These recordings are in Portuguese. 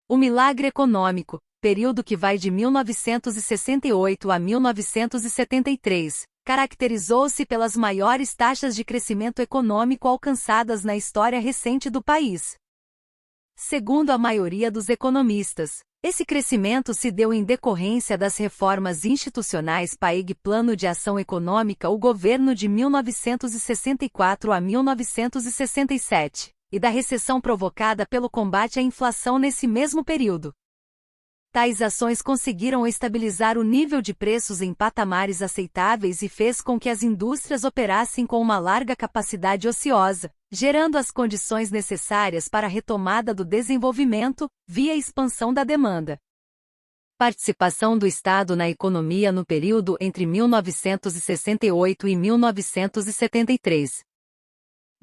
O milagre econômico, período que vai de 1968 a 1973, caracterizou-se pelas maiores taxas de crescimento econômico alcançadas na história recente do país. Segundo a maioria dos economistas, esse crescimento se deu em decorrência das reformas institucionais PAEG Plano de Ação Econômica o governo de 1964 a 1967, e da recessão provocada pelo combate à inflação nesse mesmo período. Tais ações conseguiram estabilizar o nível de preços em patamares aceitáveis e fez com que as indústrias operassem com uma larga capacidade ociosa, gerando as condições necessárias para a retomada do desenvolvimento, via expansão da demanda. Participação do Estado na economia no período entre 1968 e 1973.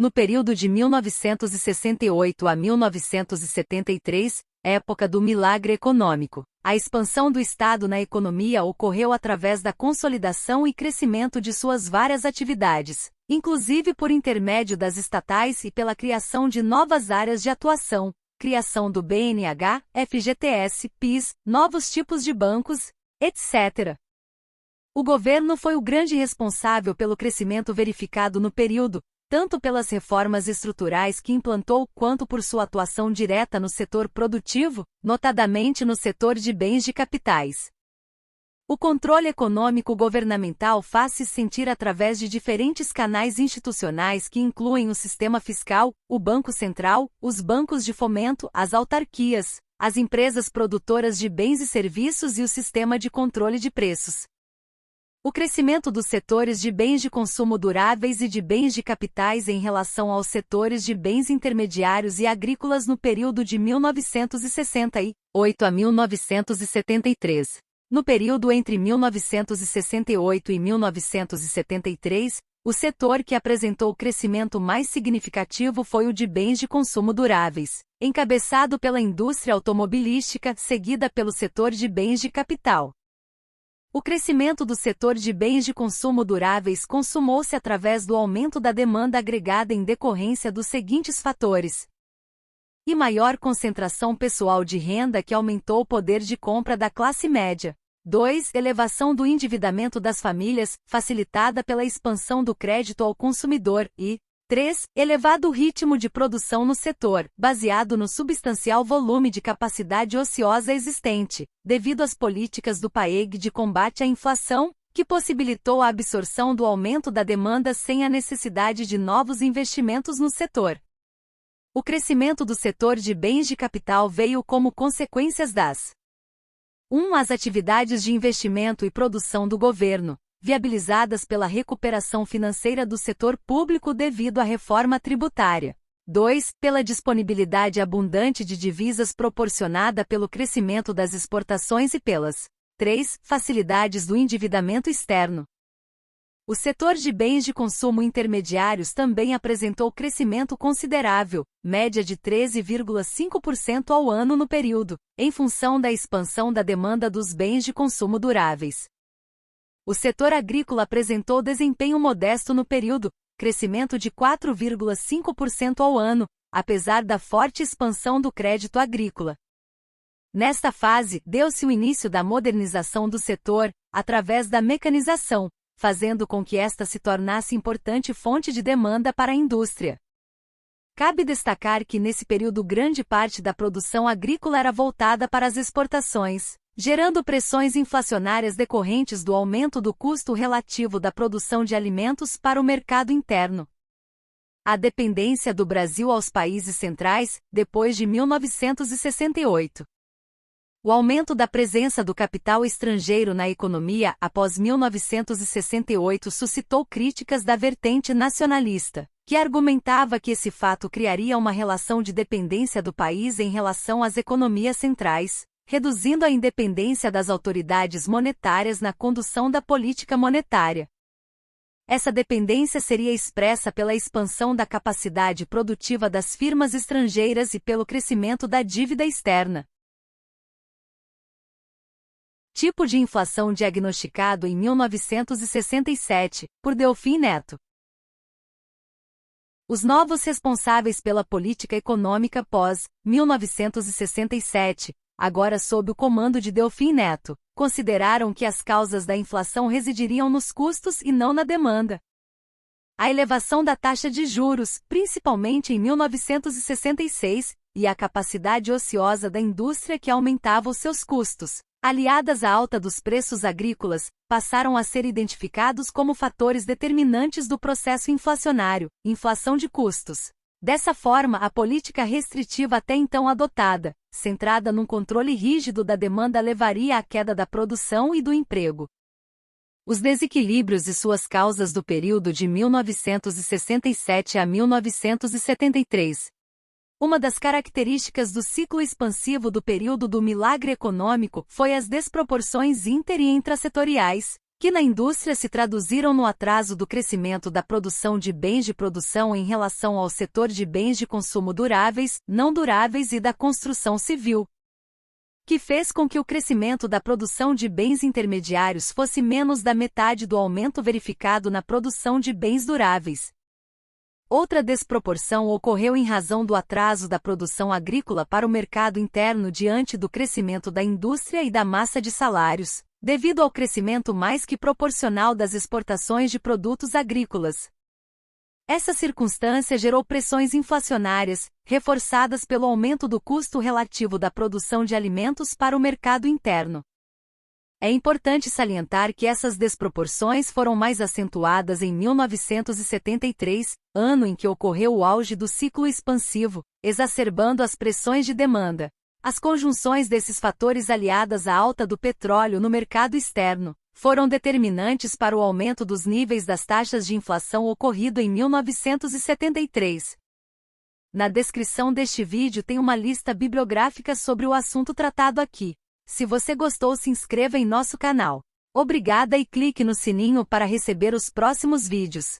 No período de 1968 a 1973, época do milagre econômico, a expansão do Estado na economia ocorreu através da consolidação e crescimento de suas várias atividades, inclusive por intermédio das estatais e pela criação de novas áreas de atuação, criação do BNH, FGTS, PIS, novos tipos de bancos, etc. O governo foi o grande responsável pelo crescimento verificado no período, tanto pelas reformas estruturais que implantou quanto por sua atuação direta no setor produtivo, notadamente no setor de bens de capitais. O controle econômico governamental faz-se sentir através de diferentes canais institucionais que incluem o sistema fiscal, o Banco Central, os bancos de fomento, as autarquias, as empresas produtoras de bens e serviços e o sistema de controle de preços. O crescimento dos setores de bens de consumo duráveis e de bens de capitais em relação aos setores de bens intermediários e agrícolas no período de 1968 a 1973. No período entre 1968 e 1973, o setor que apresentou o crescimento mais significativo foi o de bens de consumo duráveis, encabeçado pela indústria automobilística, seguida pelo setor de bens de capital. O crescimento do setor de bens de consumo duráveis consumou-se através do aumento da demanda agregada em decorrência dos seguintes fatores: e maior concentração pessoal de renda que aumentou o poder de compra da classe média. 2. Elevação do endividamento das famílias, facilitada pela expansão do crédito ao consumidor e 3. Elevado ritmo de produção no setor, baseado no substancial volume de capacidade ociosa existente, devido às políticas do PAEG de combate à inflação, que possibilitou a absorção do aumento da demanda sem a necessidade de novos investimentos no setor. O crescimento do setor de bens de capital veio como consequências das 1. As atividades de investimento e produção do governo, viabilizadas pela recuperação financeira do setor público devido à reforma tributária. 2. Pela disponibilidade abundante de divisas proporcionada pelo crescimento das exportações e pelas 3. Facilidades do endividamento externo. O setor de bens de consumo intermediários também apresentou crescimento considerável, média de 13,5% ao ano no período, em função da expansão da demanda dos bens de consumo duráveis. O setor agrícola apresentou desempenho modesto no período, crescimento de 4,5% ao ano, apesar da forte expansão do crédito agrícola. Nesta fase, deu-se o início da modernização do setor, através da mecanização, fazendo com que esta se tornasse importante fonte de demanda para a indústria. Cabe destacar que nesse período grande parte da produção agrícola era voltada para as exportações, gerando pressões inflacionárias decorrentes do aumento do custo relativo da produção de alimentos para o mercado interno. A dependência do Brasil aos países centrais, depois de 1968. O aumento da presença do capital estrangeiro na economia após 1968 suscitou críticas da vertente nacionalista, que argumentava que esse fato criaria uma relação de dependência do país em relação às economias centrais, reduzindo a independência das autoridades monetárias na condução da política monetária. Essa dependência seria expressa pela expansão da capacidade produtiva das firmas estrangeiras e pelo crescimento da dívida externa. Tipo de inflação diagnosticado em 1967, por Delfim Neto. Os novos responsáveis pela política econômica pós-1967, agora sob o comando de Delfim Neto, consideraram que as causas da inflação residiriam nos custos e não na demanda. A elevação da taxa de juros, principalmente em 1966, e a capacidade ociosa da indústria que aumentava os seus custos, aliadas à alta dos preços agrícolas, passaram a ser identificados como fatores determinantes do processo inflacionário, inflação de custos. Dessa forma, a política restritiva até então adotada, centrada num controle rígido da demanda, levaria à queda da produção e do emprego. Os desequilíbrios e suas causas do período de 1967 a 1973. Uma das características do ciclo expansivo do período do milagre econômico foi as desproporções inter- e intrasetoriais, que na indústria se traduziram no atraso do crescimento da produção de bens de produção em relação ao setor de bens de consumo duráveis, não duráveis e da construção civil, que fez com que o crescimento da produção de bens intermediários fosse menos da metade do aumento verificado na produção de bens duráveis. Outra desproporção ocorreu em razão do atraso da produção agrícola para o mercado interno diante do crescimento da indústria e da massa de salários, devido ao crescimento mais que proporcional das exportações de produtos agrícolas. Essa circunstância gerou pressões inflacionárias, reforçadas pelo aumento do custo relativo da produção de alimentos para o mercado interno. É importante salientar que essas desproporções foram mais acentuadas em 1973, ano em que ocorreu o auge do ciclo expansivo, exacerbando as pressões de demanda. As conjunções desses fatores, aliadas à alta do petróleo no mercado externo, foram determinantes para o aumento dos níveis das taxas de inflação ocorrido em 1973. Na descrição deste vídeo tem uma lista bibliográfica sobre o assunto tratado aqui. Se você gostou, se inscreva em nosso canal. Obrigada e clique no sininho para receber os próximos vídeos.